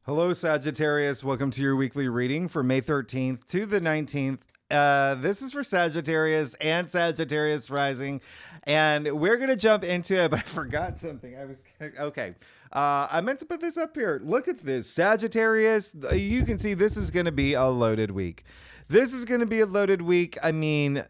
Hello, Sagittarius. Welcome to your weekly reading for May 13th to the 19th. This is for Sagittarius and Sagittarius rising, and we're gonna jump into it. But I forgot something. Okay. I meant to put this up here. Look at this, Sagittarius. You can see this is gonna be a loaded week. This is gonna be a loaded week. I mean,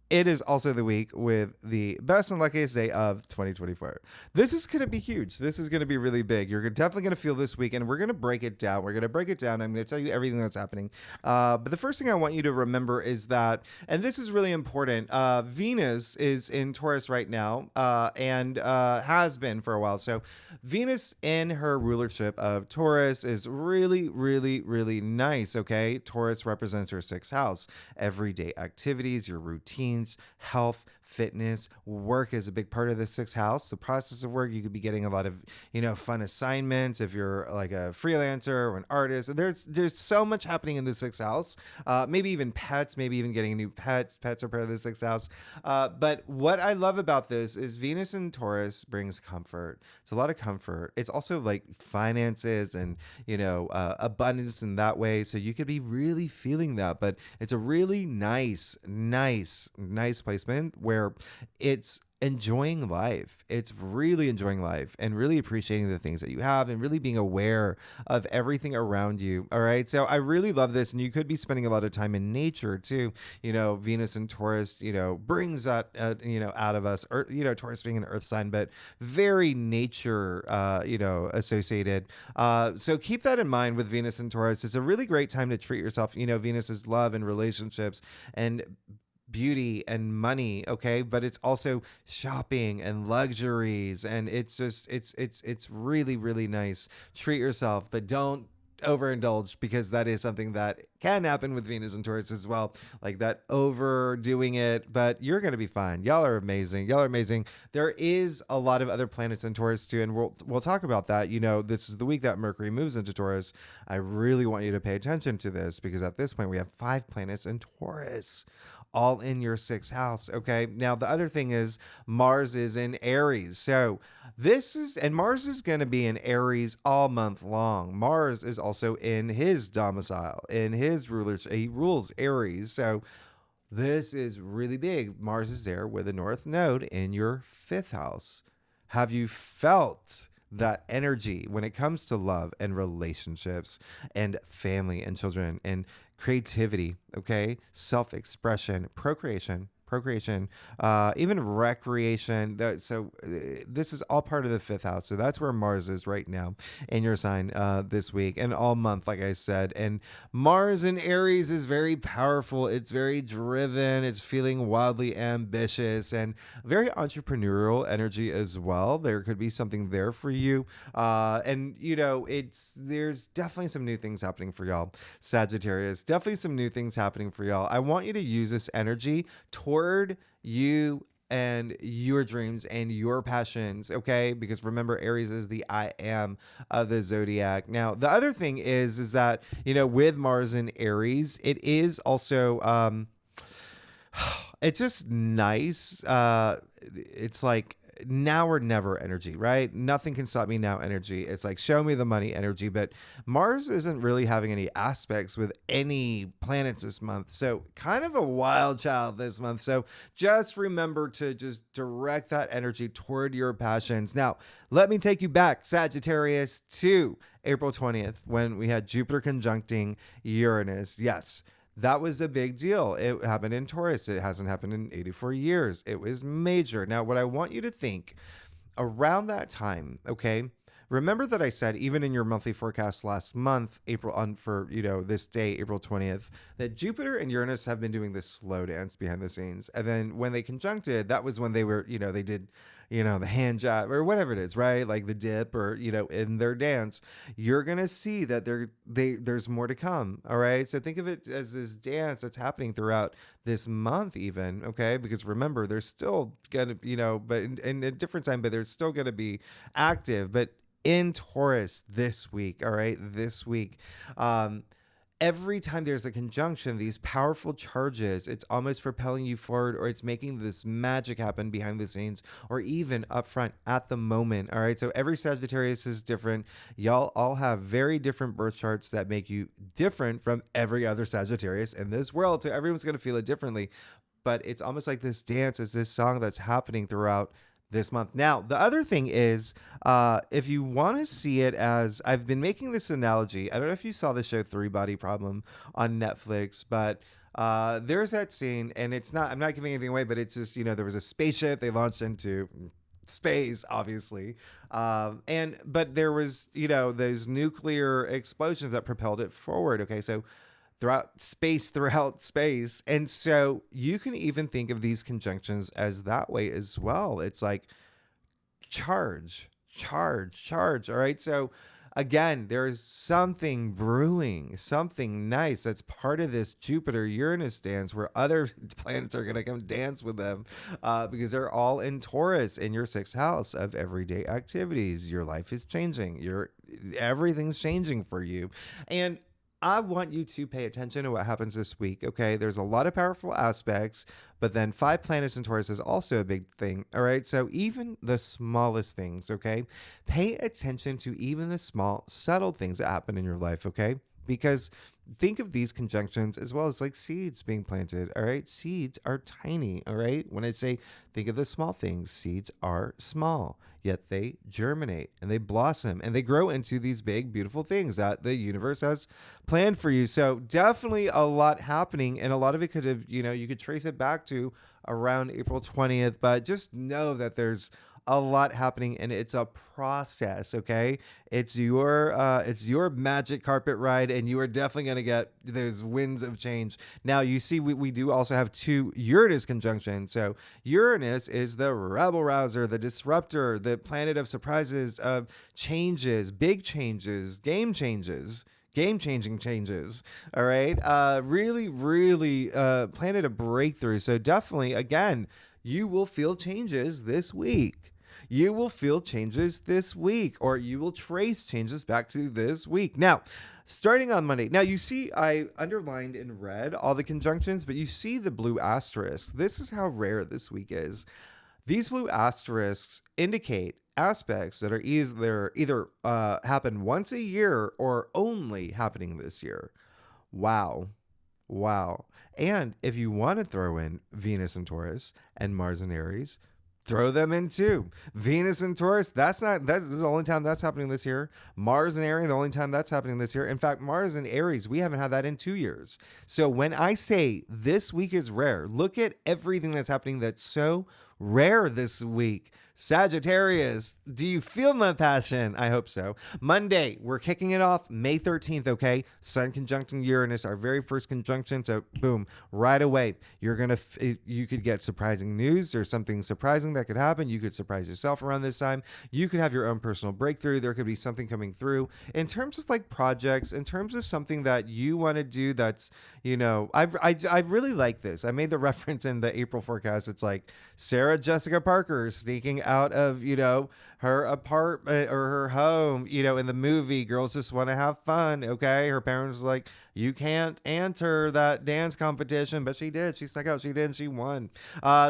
it is also the week with the best and luckiest day of 2024. This is going to be huge. This is going to be really big. You're definitely going to feel this week, and we're going to break it down. We're going to break it down. I'm going to tell you everything that's happening. But the first thing I want you to remember is that, and this is really important, Venus is in Taurus right now and has been for a while. So Venus in her rulership of Taurus is really, really, really nice, okay? Taurus represents your sixth house, everyday activities, your routines, health, fitness, work is a big part of the sixth house. The process of work, you could be getting a lot of, fun assignments if you're like a freelancer or an artist. There's so much happening in the sixth house. Maybe even pets, maybe even getting new pets. Pets are part of the sixth house. But what I love about this is Venus in Taurus brings comfort. It's a lot of comfort. It's also like finances and, abundance in that way. So you could be really feeling that, but it's a really nice placement where it's enjoying life. It's really enjoying life and really appreciating the things that you have and really being aware of everything around you. All right. So I really love this. And you could be spending a lot of time in nature too. Venus and Taurus, brings that, out of us, or, Taurus being an earth sign, but very nature, associated. So keep that in mind with Venus and Taurus. It's a really great time to treat yourself. Venus is love and relationships and beauty and money, okay, but it's also shopping and luxuries, and it's really, really nice. Treat yourself, but don't overindulge, because that is something that can happen with Venus and Taurus as well, like that overdoing it. But you're gonna be fine. Y'all are amazing. There is a lot of other planets in Taurus too, and we'll talk about that. This is the week that Mercury moves into Taurus. I really want you to pay attention to this, because at this point we have 5 planets in Taurus, all in your 6th house. Okay. Now, the other thing is Mars is in Aries. So Mars is going to be in Aries all month long. Mars is also in his domicile, in his rulership. He rules Aries. So this is really big. Mars is there with a North Node in your 5th house. Have you felt that energy when it comes to love and relationships and family and children and creativity, okay? Self-expression, procreation, even recreation. This is all part of the 5th house. So that's where Mars is right now in your sign this week and all month, like I said. And Mars in Aries is very powerful. It's very driven. It's feeling wildly ambitious and very entrepreneurial energy as well. There could be something there for you. There's definitely some new things happening for y'all, Sagittarius. Definitely some new things happening for y'all. I want you to use this energy toward you and your dreams and your passions, okay? Because remember, Aries is the I am of the zodiac. Now, the other thing is that, with Mars in Aries, it is also, it's just nice. It's like now or never energy, right? Nothing can stop me now energy. It's like show me the money energy, but Mars isn't really having any aspects with any planets this month. So kind of a wild child this month. So just remember to just direct that energy toward your passions. Now, let me take you back, Sagittarius, to April 20th when we had Jupiter conjuncting Uranus. Yes. That was a big deal. It happened in Taurus. It hasn't happened in 84 years. It was major. Now, what I want you to think around that time, okay, remember that I said, even in your monthly forecast last month, this day, April 20th, that Jupiter and Uranus have been doing this slow dance behind the scenes. And then when they conjuncted, that was when they were, they did, the hand job or whatever it is, right? Like the dip or, in their dance, you're going to see that there's more to come. All right. So think of it as this dance that's happening throughout this month even. Okay. Because remember, they're still going to, but in a different time, but they're still going to be active, but in Taurus this week. All right. This week. every time there's a conjunction, these powerful charges, it's almost propelling you forward, or it's making this magic happen behind the scenes, or even up front at the moment. All right. So every Sagittarius is different. Y'all all have very different birth charts that make you different from every other Sagittarius in this world. So everyone's going to feel it differently. But it's almost like this dance, is this song that's happening throughout this month. Now, the other thing is, if you want to see it as, I've been making this analogy. I don't know if you saw the show Three Body Problem on Netflix, but there's that scene, and it's not, I'm not giving anything away, but it's just, there was a spaceship they launched into space, obviously. But there was, those nuclear explosions that propelled it forward. Okay. So throughout space. And so you can even think of these conjunctions as that way as well. It's like charge. All right. So again, there's something brewing, something nice that's part of this Jupiter-Uranus dance, where other planets are going to come dance with them because they're all in Taurus, in your 6th house of everyday activities. Your life is changing. Everything's changing for you. And I want you to pay attention to what happens this week, okay? There's a lot of powerful aspects, but then 5 planets in Taurus is also a big thing, all right? So even the smallest things, okay? Pay attention to even the small, subtle things that happen in your life, okay? Because think of these conjunctions as well as like seeds being planted, all right? Seeds are tiny, all right? When I say think of the small things, seeds are small, yet they germinate and they blossom and they grow into these big, beautiful things that the universe has planned for you. So definitely a lot happening, and a lot of it could have, you could trace it back to around April 20th, but just know that there's a lot happening, and it's a process. Okay. It's your magic carpet ride, and you are definitely going to get those winds of change. Now you see, we do also have 2 Uranus conjunctions. So Uranus is the rebel rouser, the disruptor, the planet of surprises, of changes, big changes, game-changing changes. All right. Really planet of breakthrough. So definitely, again, you will feel changes this week. Or you will trace changes back to this week. Now, starting on Monday. Now, you see, I underlined in red all the conjunctions, but you see the blue asterisk. This is how rare this week is. These blue asterisks indicate aspects that are either happen once a year or only happening this year. Wow. And if you want to throw in Venus and Taurus and Mars and Aries, throw them in too. Venus and Taurus, this is the only time that's happening this year. Mars and Aries, the only time that's happening this year. In fact, Mars and Aries, we haven't had that in 2 years. So when I say this week is rare, look at everything that's happening that's so rare this week. Sagittarius, do you feel my passion? I hope so. Monday, we're kicking it off May 13th, okay? Sun conjuncting Uranus, our very first conjunction. So boom, right away, you could get surprising news or something surprising that could happen. You could surprise yourself around this time. You could have your own personal breakthrough. There could be something coming through in terms of like projects, in terms of something that you want to do that's, I really like this. I made the reference in the April forecast. It's like Sarah Jessica Parker sneaking out of, her apartment or her home, in the movie Girls Just Want to Have Fun. Okay. Her parents were like, you can't enter that dance competition, but she did. She stuck out. She did. And she won.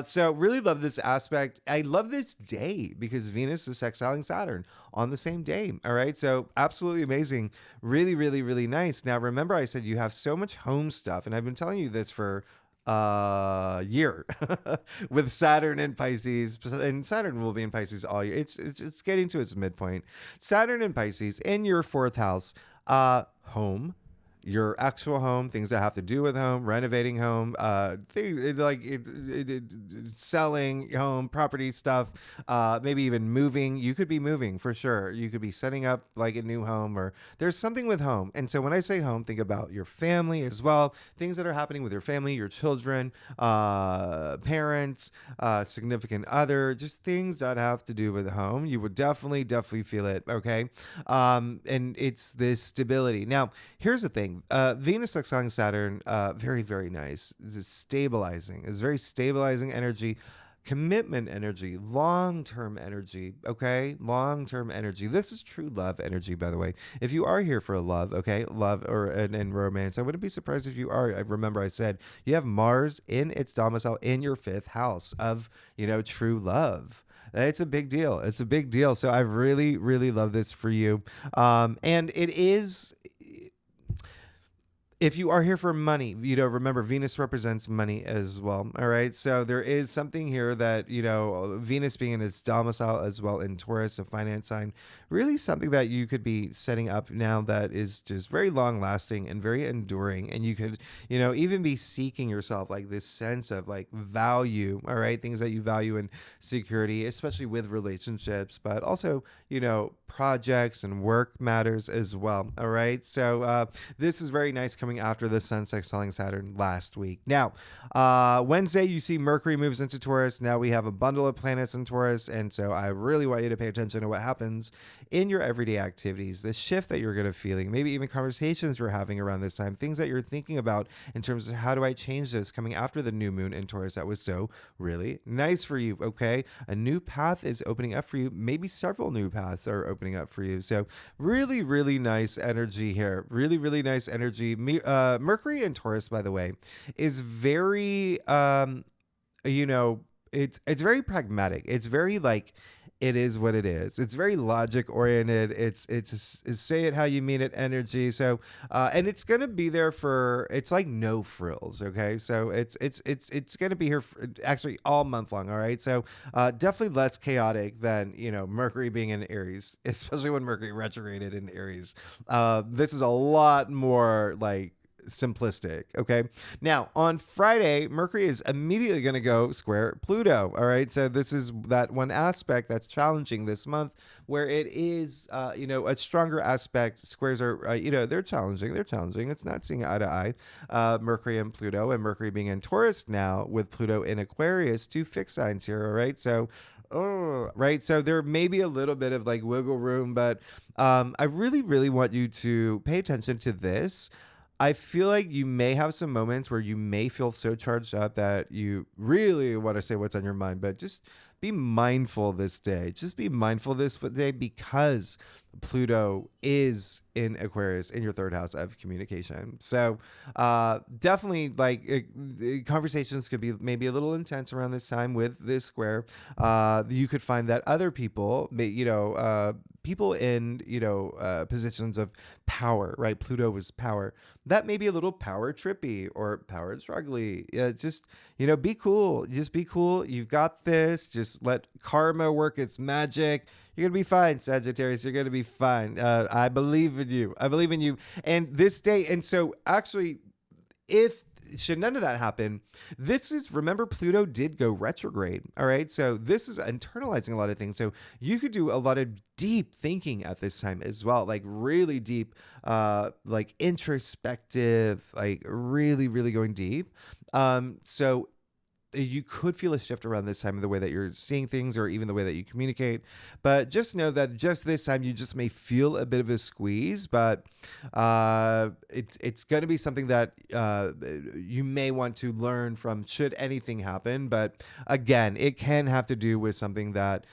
So really love this aspect. I love this day because Venus is sextiling Saturn on the same day. All right. So absolutely amazing. Really, really, really nice. Now, remember I said you have so much home stuff, and I've been telling you this for year with Saturn in Pisces, and Saturn will be in Pisces all year. It's getting to its midpoint. Saturn in Pisces in your 4th house, home, your actual home, things that have to do with home, renovating home, things like selling home, property stuff, maybe even moving. You could be moving for sure. You could be setting up like a new home, or there's something with home. And so when I say home, think about your family as well. Things that are happening with your family, your children, parents, significant other, just things that have to do with home. You would definitely feel it. Okay. And it's this stability. Now, here's the thing. Venus sextiling Saturn, very, very nice. It's stabilizing. It's very stabilizing energy. commitment energy, long-term energy, okay? Long-term energy. This is true love energy, by the way. If you are here for love, okay, love or in romance, I wouldn't be surprised if you are. I remember I said you have Mars in its domicile in your 5th house of, true love. It's a big deal. It's a big deal. So I really, really love this for you. And it is, if you are here for money, remember Venus represents money as well. All right. So there is something here that, Venus being in its domicile as well in Taurus, a finance sign, really something that you could be setting up now that is just very long lasting and very enduring. And you could, even be seeking yourself like this sense of like value. All right. Things that you value in security, especially with relationships, but also, projects and work matters as well. All right. So this is very nice coming after the Sun sextiling Saturn last week. Now, Wednesday, you see Mercury moves into Taurus. Now we have a bundle of planets in Taurus. And so I really want you to pay attention to what happens in your everyday activities, the shift that you're going to feeling, maybe even conversations you're having around this time, things that you're thinking about in terms of how do I change this coming after the new moon in Taurus. That was so really nice for you. Okay. A new path is opening up for you. Maybe several new paths are opening up for you. So really, really nice energy here. Really, really nice energy. Mercury in Taurus, by the way, is very, it's very pragmatic. It's very like, it is what it is. It's very logic oriented. It's say it how you mean it energy. So, and it's going to be there it's like no frills. Okay. So it's going to be here for actually all month long. All right. So, definitely less chaotic than, Mercury being in Aries, especially when Mercury retrograded in Aries. This is a lot more like simplistic. Okay. Now on Friday, Mercury is immediately going to go square Pluto. All right. So this is that one aspect that's challenging this month where it is, a stronger aspect. Squares are, they're challenging. They're challenging. It's not seeing eye to eye. Mercury and Pluto, and Mercury being in Taurus now with Pluto in Aquarius, 2 fixed signs here. All right. So, right. So there may be a little bit of like wiggle room, but I really, really want you to pay attention to this. I feel like you may have some moments where you may feel so charged up that you really want to say what's on your mind, but just be mindful this day. Just be mindful this day because Pluto is in Aquarius in your 3rd house of communication. So definitely like conversations could be maybe a little intense around this time with this square. You could find that other people, people in, positions of power, right? Pluto was power. That may be a little power trippy or power struggly. Just, be cool. Just be cool. You've got this. Just let karma work its magic. You're going to be fine, Sagittarius. You're going to be fine. I believe in you. I believe in you. And this day, and so actually, should none of that happen, remember, Pluto did go retrograde. All right. So this is internalizing a lot of things. So you could do a lot of deep thinking at this time as well, like really deep, like introspective, like really, really going deep. So you could feel a shift around this time in the way that you're seeing things or even the way that you communicate. But just know that just this time you just may feel a bit of a squeeze, but it's going to be something that you may want to learn from should anything happen. But again, it can have to do with something that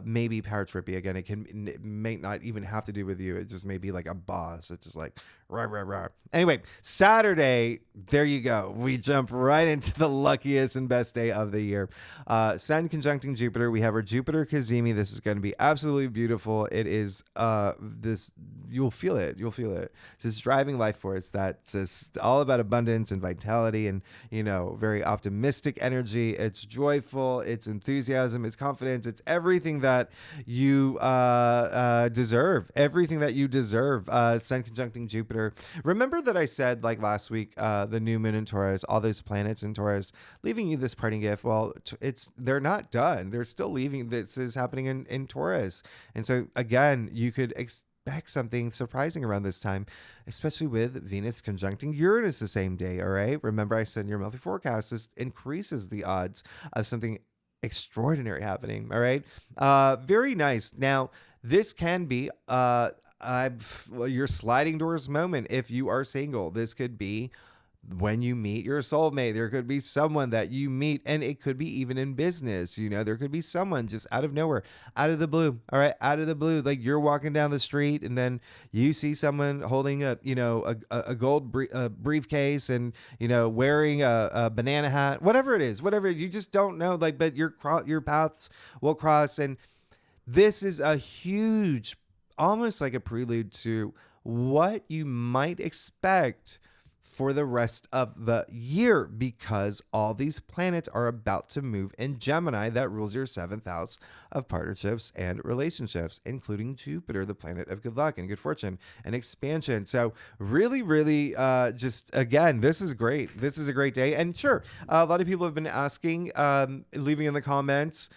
may be power trippy. Again, it may not even have to do with you. It just may be like a boss. It's just like, rah, rah, rah. Anyway, Saturday, there you go. We jump right into the luckiest and best day of the year. Sun conjuncting Jupiter. We have our Jupiter Cazimi. This is going to be absolutely beautiful. It is you'll feel it. You'll feel it. It's this driving life force that's just all about abundance and vitality and, very optimistic energy. It's joyful. It's enthusiasm. It's confidence. It's everything that you deserve. Everything that you deserve. Sun conjuncting Jupiter. Remember that I said like last week, the new moon in Taurus, all those planets in Taurus, leaving you this parting gift. Well, they're not done. They're still leaving. This is happening in Taurus. And so again, you could expect something surprising around this time, especially with Venus conjuncting Uranus the same day. All right. Remember I said in your monthly forecast, this increases the odds of something extraordinary happening. All right. Very nice. Now, this can be your sliding doors moment if you are single. This could be when you meet your soulmate. There could be someone that you meet, and it could be even in business. You know, there could be someone just out of nowhere, out of the blue. All right, out of the blue, like you're walking down the street, and then you see someone holding a gold briefcase, and wearing a banana hat, whatever it is, whatever you just don't know. Like, but your paths will cross, and this is a huge, almost like a prelude to what you might expect for the rest of the year, because all these planets are about to move in Gemini, that rules your 7th house of partnerships and relationships, including Jupiter, the planet of good luck and good fortune and expansion. So really, really, just again, this is great. This is a great day. And sure, a lot of people have been asking, leaving in the comments,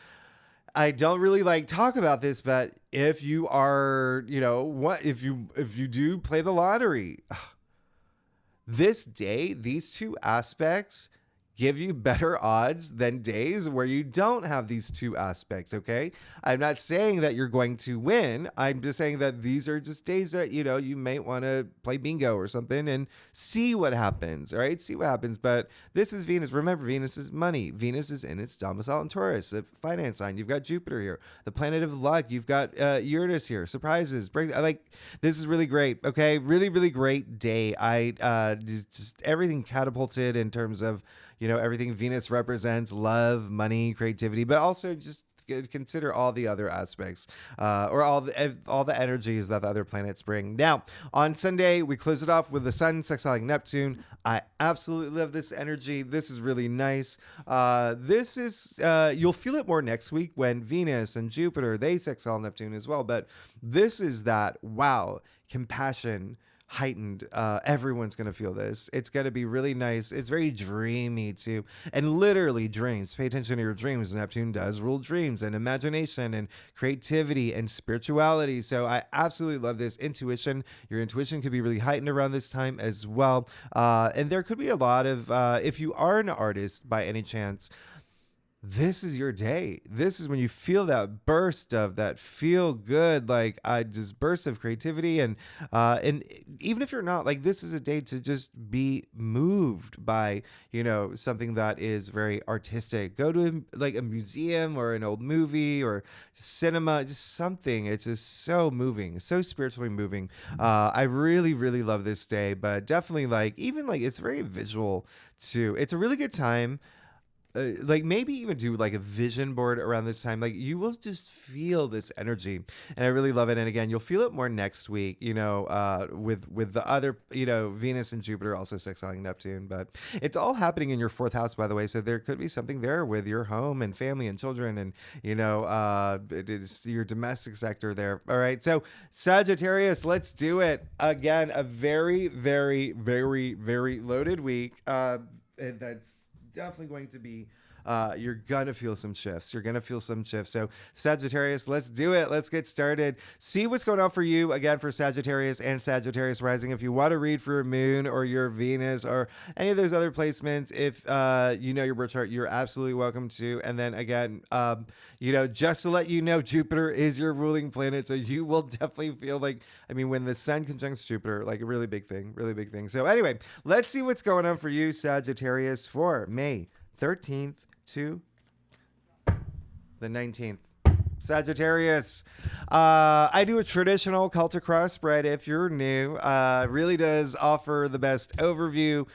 I don't really like talk about this, but if you are, if you do play the lottery, this day, these two aspects give you better odds than days where you don't have these two aspects, okay? I'm not saying that you're going to win. I'm just saying that these are just days that, you might want to play bingo or something and see what happens, all right? See what happens. But this is Venus. Remember, Venus is money. Venus is in its domicile in Taurus, a finance sign. You've got Jupiter here, the planet of luck. You've got Uranus here, surprises. This is really great, okay? Really, really great day. Just everything catapulted in terms of, everything Venus represents: love, money, creativity, but also just consider all the other aspects, or all the energies that the other planets bring. Now, on Sunday, we close it off with the Sun sextiling Neptune. I absolutely love this energy. This is really nice. This is, you'll feel it more next week when Venus and Jupiter, they sextile Neptune as well. But this is that, wow, compassion, heightened. Everyone's going to feel this. It's going to be really nice. It's very dreamy too. And literally dreams. Pay attention to your dreams. Neptune does rule dreams and imagination and creativity and spirituality. So I absolutely love this. Intuition. Your intuition could be really heightened around this time as well. And there could be a lot of, if you are an artist by any chance, this is your day. This is when you feel that burst of that feel good, just burst of creativity. And even if you're not, this is a day to just be moved by, something that is very artistic. Go to a museum or an old movie or cinema, just something. It's just so moving, so spiritually moving. I really, really love this day, but definitely it's very visual too. It's a really good time. Maybe even do a vision board around this time. You will just feel this energy, and I really love it. And again, you'll feel it more next week, with the other, Venus and Jupiter also sextiling Neptune. But it's all happening in your 4th house, by the way. So there could be something there with your home and family and children, and it is your domestic sector there. All right, so Sagittarius, let's do it again. A very, very, very, very loaded week. That's definitely going to be, you're gonna feel some shifts. So Sagittarius, let's do it. Let's get started. See what's going on for you, again, for Sagittarius and Sagittarius rising. If you want to read for your moon or your Venus or any of those other placements, if your birth chart, you're absolutely welcome to. And then again, just to let you know, Jupiter is your ruling planet, so you will definitely feel when the Sun conjuncts Jupiter, a really big thing. So anyway, let's see what's going on for you, Sagittarius, for May 13th to the 19th. Sagittarius. I do a traditional cult to cross spread if you're new. Really does offer the best overview.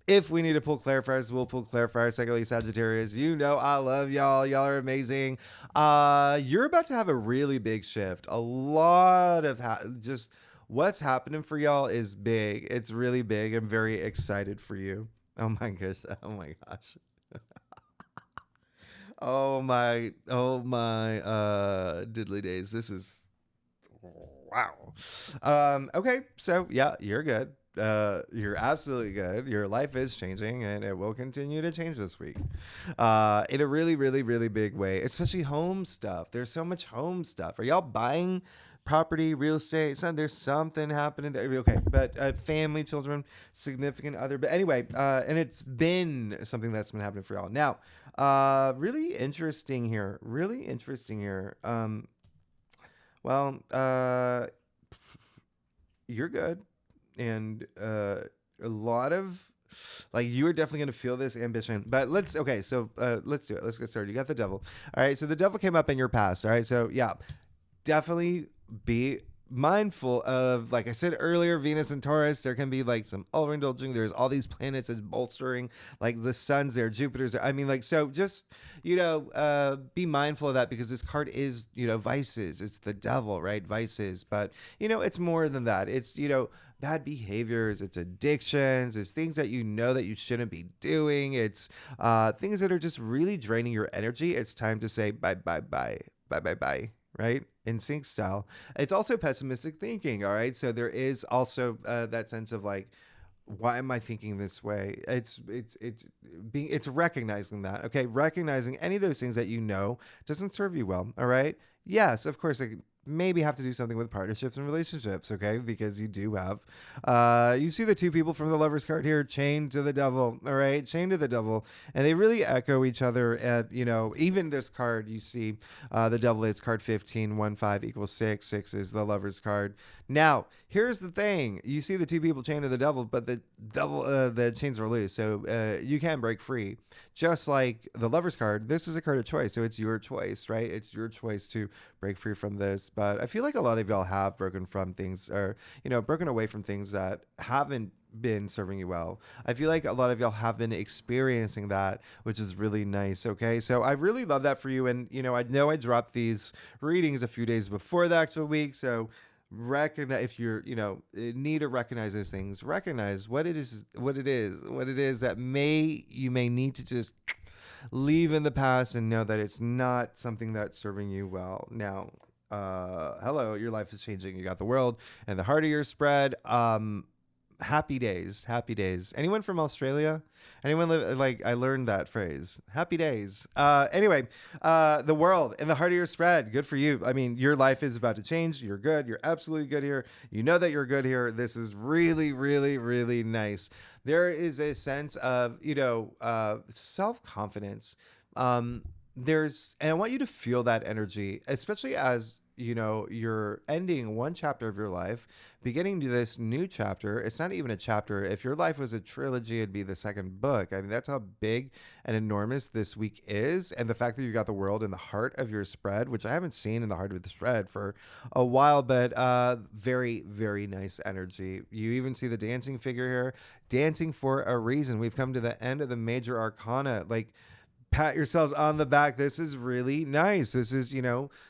If we need to pull clarifiers, we'll pull clarifiers. Secondly, Sagittarius, I love y'all. Y'all are amazing. You're about to have a really big shift. A lot of just what's happening for y'all is big. It's really big. I'm very excited for you. Oh my gosh. Oh my diddly days. This is wow. Okay, so yeah, you're good. You're absolutely good. Your life is changing, and it will continue to change this week in a really, really, really big way, especially home stuff. There's so much home stuff. Are y'all buying property, real estate? There's something happening there. Okay, but family, children, significant other. But anyway, and it's been something that's been happening for y'all. Now, really interesting here. You're good. And a lot of Like you are definitely going to feel this ambition, but let's do it. Let's get started. You got the devil. All right. So the devil came up in your past. All right. So yeah, definitely be mindful of, like I said earlier, Venus and Taurus. There can be like some overindulging. There's all these planets as bolstering, like the sun's there, Jupiter's there. I mean, like, so just, be mindful of that, because this card is, vices. It's the devil, right? Vices. But, it's more than that. It's, bad behaviors, it's addictions, it's things that that you shouldn't be doing. It's things that are just really draining your energy. It's time to say bye, bye, bye, bye, bye, bye, right? In sync style. It's also pessimistic thinking, all right? So there is also that sense of like, why am I thinking this way? It's recognizing that, okay? Recognizing any of those things that doesn't serve you well, all right? Yes, of course, maybe have to do something with partnerships and relationships, okay? Because you do have, you see the two people from the Lovers card here, chained to the devil, all right? Chained to the devil. And they really echo each other at, even this card, you see the devil is card 15, 1, 5 equals 6. 6 is the Lovers card. Now, here's the thing. You see the two people chained to the devil, but the devil, the chains are loose. So you can break free. Just like the Lovers card, this is a card of choice. So it's your choice, right? It's your choice to break free from this. But I feel like a lot of y'all have broken from things, or, broken away from things that haven't been serving you well. I feel like a lot of y'all have been experiencing that, which is really nice. Okay. So I really love that for you. And, I know I dropped these readings a few days before the actual week. So recognize, if you're need to recognize those things, recognize what it is that you may need to just leave in the past, and know that it's not something that's serving you well. Now, hello, your life is changing. You got the world and the heart of your spread. Happy days. Anyone from Australia? Anyone live, like, I learned that phrase, happy days. Anyway, the world and the heart of your spread. Good for you. I mean, your life is about to change. You're good. You're absolutely good here. You know that you're good here. This is really, really, really nice. There is a sense of, self-confidence. And I want you to feel that energy, especially as you're ending one chapter of your life, beginning to this new chapter. It's not even a chapter. If your life was a trilogy, it'd be the second book. I mean, that's how big and enormous this week is. And the fact that you got the world in the heart of your spread, which I haven't seen in the heart of the spread for a while, but very, very nice energy. You even see the dancing figure here, dancing for a reason. We've come to the end of the major arcana. Like, pat yourselves on the back. This is really nice. This is,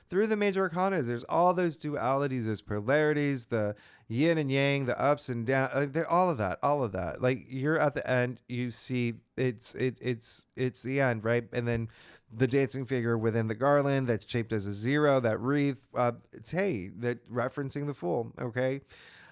through the major arcanas, there's all those dualities, those polarities, the yin and yang, the ups and downs, all of that. Like, you're at the end, you see it's the end, right? And then the dancing figure within the garland that's shaped as a zero, that wreath, that referencing the Fool, okay?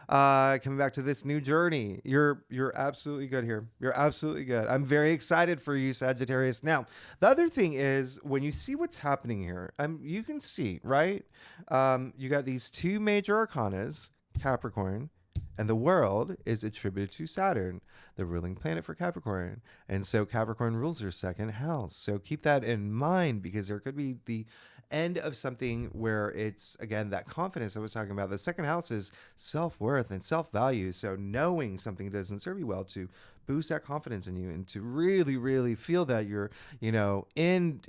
Coming back to this new journey. You're absolutely good here. You're absolutely good. I'm very excited for you, Sagittarius. Now, the other thing is, when you see what's happening here, you can see, right? You got these two major arcanas, Capricorn, and the world is attributed to Saturn, the ruling planet for Capricorn. And so Capricorn rules your second house. So keep that in mind, because there could be the end of something where it's, again, that confidence I was talking about. The second house is self-worth and self-value. So knowing something doesn't serve you well, to boost that confidence in you, and to really, really feel that you're, in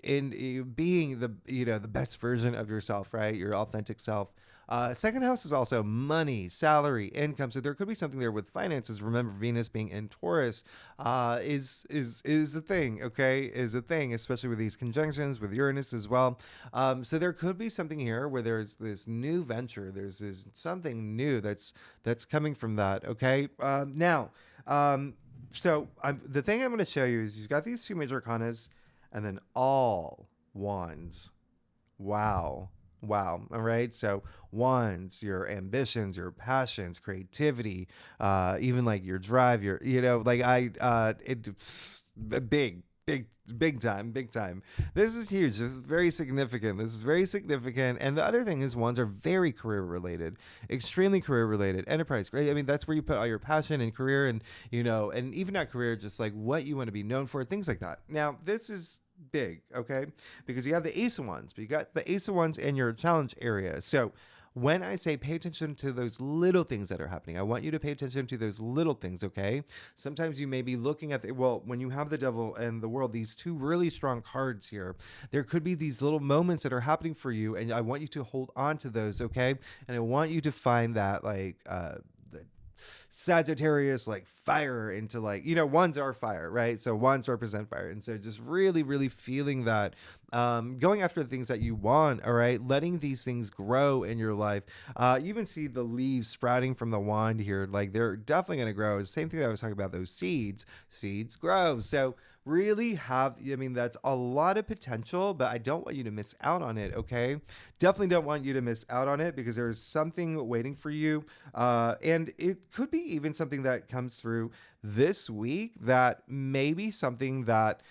being the best version of yourself, right? Your authentic self. Second house is also money, salary, income. So there could be something there with finances. Remember, Venus being in Taurus is a thing, okay? Is a thing, especially with these conjunctions with Uranus as well. So there could be something here where there's this new venture. There's something new that's coming from that, okay? So the thing I'm going to show you is, you've got these two major arcanas, and then all wands. Wow. All right. So wands, your ambitions, your passions, creativity, even like your drive, big time. This is huge. This is very significant. And the other thing is, wands are very career related, extremely career related, enterprise. Right. I mean, that's where you put all your passion and career, and, and even not career, just like what you want to be known for, things like that. Now, this is big, okay? Because you have the Ace of Wands, but you got the Ace of Wands in your challenge area. So when I say pay attention to those little things that are happening, I want you to pay attention to those little things, okay? Sometimes you may be looking at when you have the devil and the world, these two really strong cards here, there could be these little moments that are happening for you, and I want you to hold on to those, okay? And I want you to find that Sagittarius like fire into wands are fire, right? So wands represent fire. And so just really, really feeling that, going after the things that you want, all right? Letting these things grow in your life. You even see the leaves sprouting from the wand here. Like they're definitely going to grow. It's the same thing that I was talking about, those seeds grow. So really that's a lot of potential, but I don't want you to miss out on it, okay? Definitely don't want you to miss out on it because there's something waiting for you. And it could be even something that comes through this week that may be something that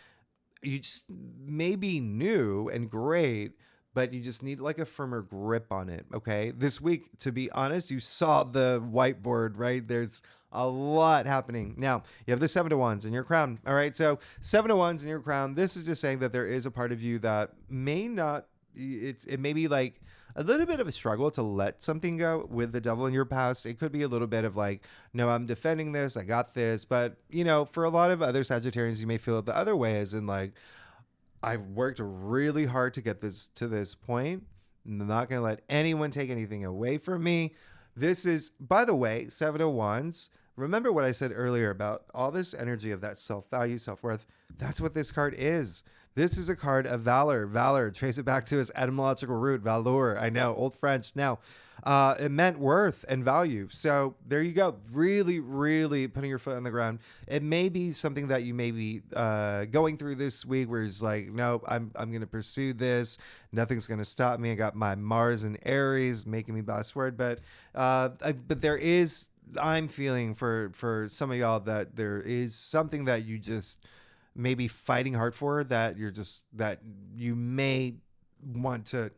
you just may be new and great, but you just need like a firmer grip on it, okay? This week, to be honest, you saw the whiteboard, right? There's a lot happening. Now, you have the 7 of Wands in your crown, all right? So 7 of Wands in your crown, this is just saying that there is a part of you that may not, it may be like a little bit of a struggle to let something go with the devil in your past. It could be a little bit of like, no, I'm defending this, I got this. But, for a lot of other Sagittarians, you may feel it the other way, as in like, I've worked really hard to get this to this point. I'm not going to let anyone take anything away from me. This is, by the way, 7 of Wands. Remember what I said earlier about all this energy of that self-value, self-worth. That's what this card is. This is a card of valor. Valor, trace it back to its etymological root, valor. I know, Old French. Now, it meant worth and value. So there you go. Really, really putting your foot on the ground. It may be something that you may be going through this week where it's like, no, I'm going to pursue this. Nothing's going to stop me. I got my Mars and Aries making me blast forward. But there is, I'm feeling for some of y'all that there is something that you just may be fighting hard for, that you may want to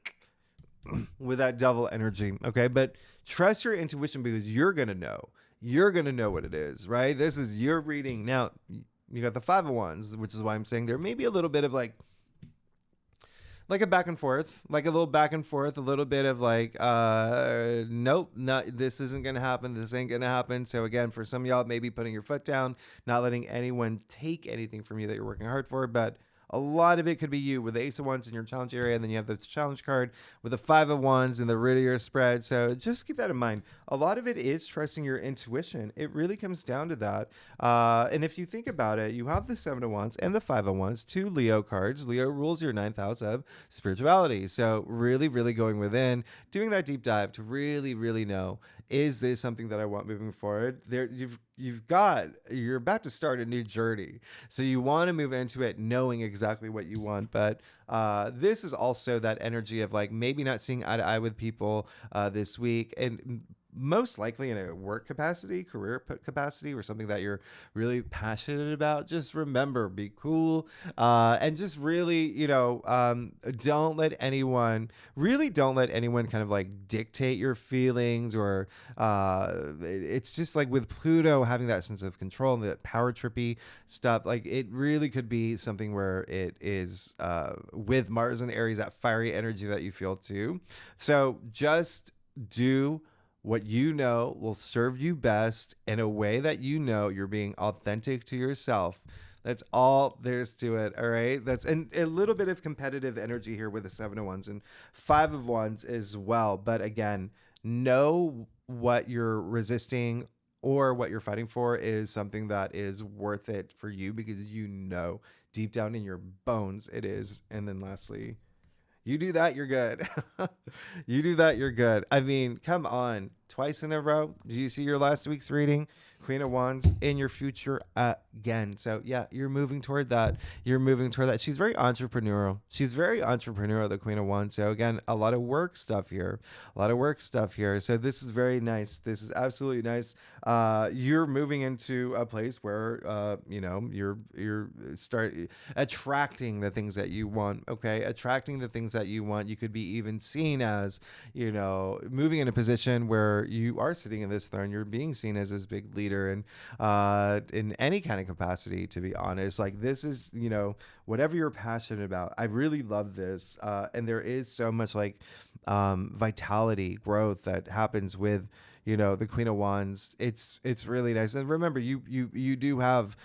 with that devil energy, okay? But trust your intuition because you're going to know. You're going to know what it is, right? This is your reading. Now, you got the 5 of Wands, which is why I'm saying there may be a little bit of like a back and forth, like a little back and forth, a little bit of like, nope, this isn't going to happen. This ain't going to happen. So again, for some of y'all, maybe putting your foot down, not letting anyone take anything from you that you're working hard for. But a lot of it could be you with the Ace of Wands in your challenge area. And then you have the challenge card with the 5 of Wands in the root of your spread. So just keep that in mind. A lot of it is trusting your intuition. It really comes down to that. And if you think about it, you have the 7 of Wands and the 5 of Wands, 2 Leo cards. Leo rules your 9th house of spirituality. So really, really going within, doing that deep dive to really, really know, is this something that I want moving forward? You're about to start a new journey. So you want to move into it knowing exactly what you want. But this is also that energy of like maybe not seeing eye to eye with people this week, and most likely in a work capacity, career capacity, or something that you're really passionate about. Just remember, be cool, and just really, don't let anyone kind of like dictate your feelings, or it's just like with Pluto having that sense of control and that power trippy stuff. Like it really could be something where it is with Mars and Aries, that fiery energy that you feel too. So just do what you know will serve you best in a way that you're being authentic to yourself. That's all there's to it, all right? And a little bit of competitive energy here with the 7 of Wands and 5 of Wands as well. But again, know what you're resisting or what you're fighting for is something that is worth it for you, because deep down in your bones it is. And then lastly, you do that, you're good. You do that, you're good. I mean, come on. Twice in a row. Do you see your last week's reading? Queen of Wands in your future again. So yeah, you're moving toward that. She's very entrepreneurial. The Queen of Wands. So again, a lot of work stuff here. So this is very nice. This is absolutely nice. You're moving into a place where, you're start attracting the things that you want. Okay. Attracting the things that you want. You could be even seen as, moving in a position where you are sitting in this throne. You're being seen as this big leader, and in any kind of capacity, to be honest. Like, this is, whatever you're passionate about. I really love this. And there is so much like vitality, growth that happens with, the Queen of Wands. It's really nice. And remember, you do have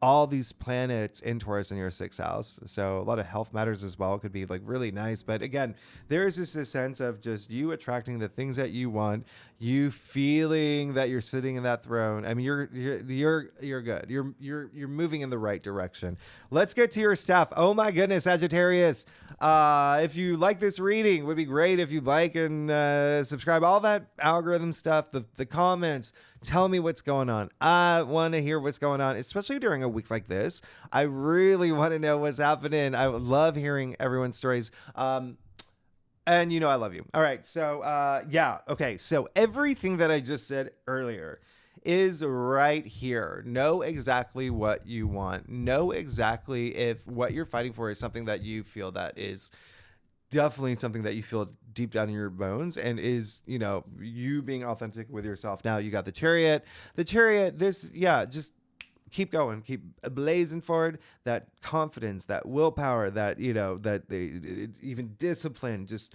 all these planets in Taurus in your 6th house. So a lot of health matters as well could be like really nice. But again, there's just a sense of just you attracting the things that you want, you feeling that you're sitting in that throne. I mean, you're good. You're moving in the right direction. Let's get to your stuff. Oh my goodness, Sagittarius. If you like this reading, it would be great if you like and subscribe. All that algorithm stuff, the comments. Tell me what's going on. I want to hear what's going on, especially during a week like this. I really want to know what's happening. I love hearing everyone's stories. And I love you. All right. So, yeah. Okay. So everything that I just said earlier is right here. Know exactly what you want. Know exactly if what you're fighting for is something that you feel that is definitely something that you feel deep down in your bones and is, you being authentic with yourself. Now you got the chariot, just keep going, keep blazing forward. That confidence, that willpower, that, even discipline, just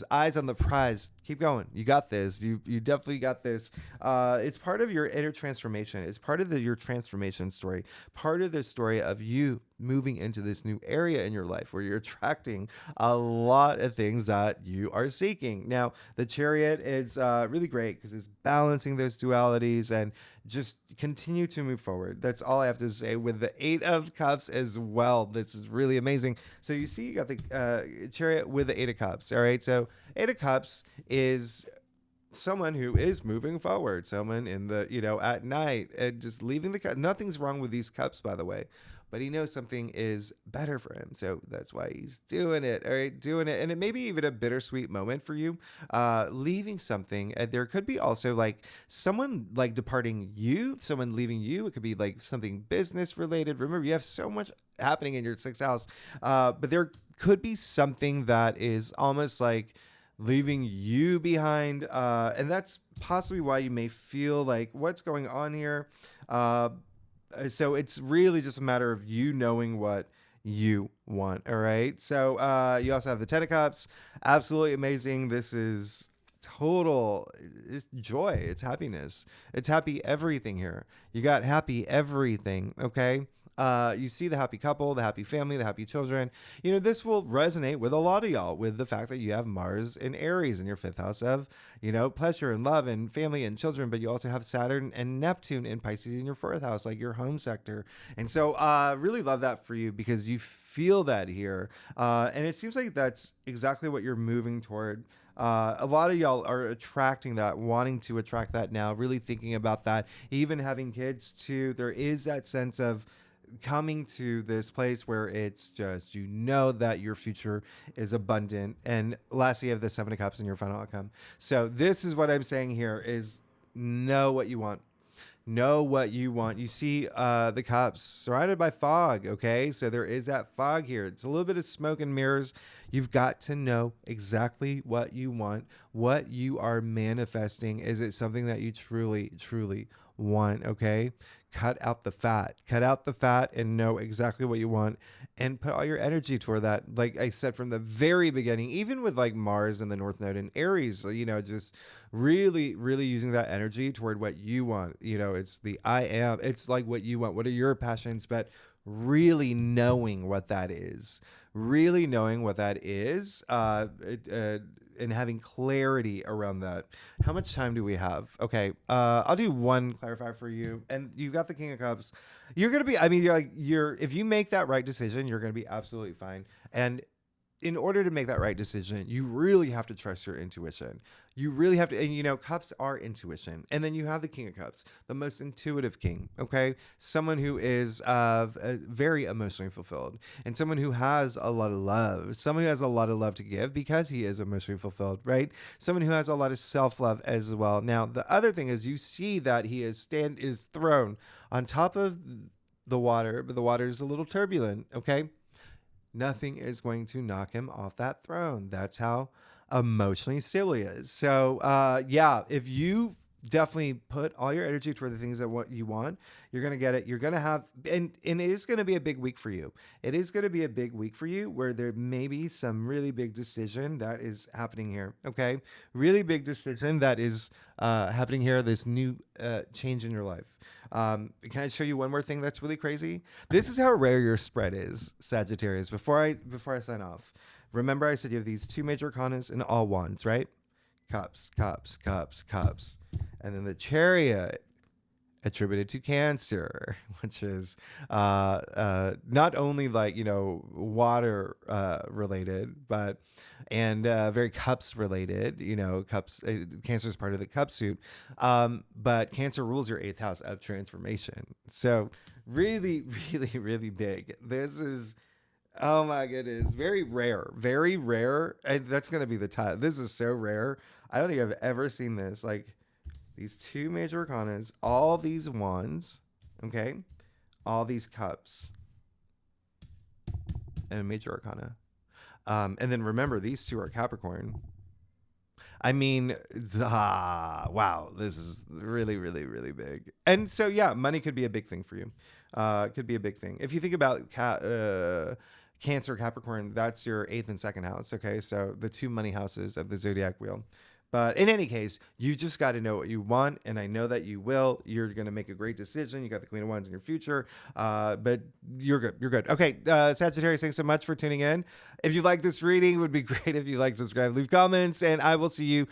eyes on the prize. Keep going. You got this. You definitely got this. It's part of your inner transformation. It's part of your transformation story. Part of the story of you moving into this new area in your life where you're attracting a lot of things that you are seeking. Now, the chariot is really great because it's balancing those dualities and just continue to move forward. That's all I have to say with the 8 of Cups as well. This is really amazing. So you see, you got the chariot with the 8 of Cups. All right. So 8 of Cups is someone who is moving forward, someone in the, at night and just leaving the cup. Nothing's wrong with these cups, by the way, but he knows something is better for him. So that's why he's doing it. All right. Doing it. And it may be even a bittersweet moment for you, leaving something. And there could be also like someone like departing you, someone leaving you. It could be like something business related. Remember, you have so much happening in your 6th house. But there could be something that is almost like leaving you behind. And that's possibly why you may feel like what's going on here. So it's really just a matter of you knowing what you want. All right. So you also have the 10 of Cups. Absolutely amazing. This is total it's joy. It's happiness. It's happy everything here. You got happy everything. Okay. You see the happy couple, the happy family, the happy children. This will resonate with a lot of y'all with the fact that you have Mars in Aries in your 5th house of, pleasure and love and family and children. But you also have Saturn and Neptune in Pisces in your 4th house, like your home sector. And so really love that for you because you feel that here. And it seems like that's exactly what you're moving toward. A lot of y'all are attracting that, wanting to attract that now, really thinking about that, even having kids too. There is that sense of coming to this place where it's just, that your future is abundant. And lastly, you have the 7 of Cups in your final outcome. So this is what I'm saying here is know what you want. Know what you want. You see the cups surrounded by fog. Okay. So there is that fog here. It's a little bit of smoke and mirrors. You've got to know exactly what you want, what you are manifesting. Is it something that you truly, truly want? Okay. Cut out the fat and know exactly what you want and put all your energy toward that. Like I said, from the very beginning, even with like Mars and the North Node in Aries, just really, really using that energy toward what you want. It's the I am, it's like what you want. What are your passions? But really knowing what that is, and having clarity around that. How much time do we have? Okay. I'll do one clarifier for you. And you got the King of Cups. You're going to be, if you make that right decision, you're going to be absolutely fine. And in order to make that right decision, you really have to trust your intuition. You really have to, and cups are intuition. And then you have the King of Cups, the most intuitive king, okay? Someone who is very emotionally fulfilled and someone who has a lot of love, someone who has a lot of love to give because he is emotionally fulfilled, right? Someone who has a lot of self-love as well. Now, the other thing is you see that he is thrown on top of the water, but the water is a little turbulent, okay? Nothing is going to knock him off that throne. That's how emotionally stable he is. So yeah, if you definitely put all your energy toward the things that what you want, you're gonna get it. You're gonna have, and it is gonna be a big week for you. It is gonna be a big week for you where there may be some really big decision that is happening here. Okay, really big decision that is happening here. This new change in your life. Can I show you one more thing that's really crazy? This is how rare your spread is, Sagittarius. Before I sign off, remember I said you have these two major arcanas and all wands, right? Cups, cups, cups, cups. And then the Chariot attributed to Cancer, which is not only like, water related, but very cups related. Cups. Cancer is part of the cup suit, but Cancer rules your eighth house of transformation. So really, really, really big. This is. Oh my goodness. Very rare. Very rare. And that's going to be the title. This is so rare. I don't think I've ever seen this. Like these two major arcanas, all these wands, okay? All these cups, and a major arcana. And then remember, these two are Capricorn. I mean, wow, this is really, really, really big. And so, yeah, money could be a big thing for you. It could be a big thing. If you think about Cancer, Capricorn, that's your eighth and second house. Okay, so the two money houses of the zodiac wheel. But in any case, you just got to know what you want, and I know that you will. You're going to make a great decision. You got the Queen of Wands in your future, but you're good. You're good. Okay, Sagittarius, thanks so much for tuning in. If you like this reading, it would be great if you like, subscribe, leave comments, and I will see you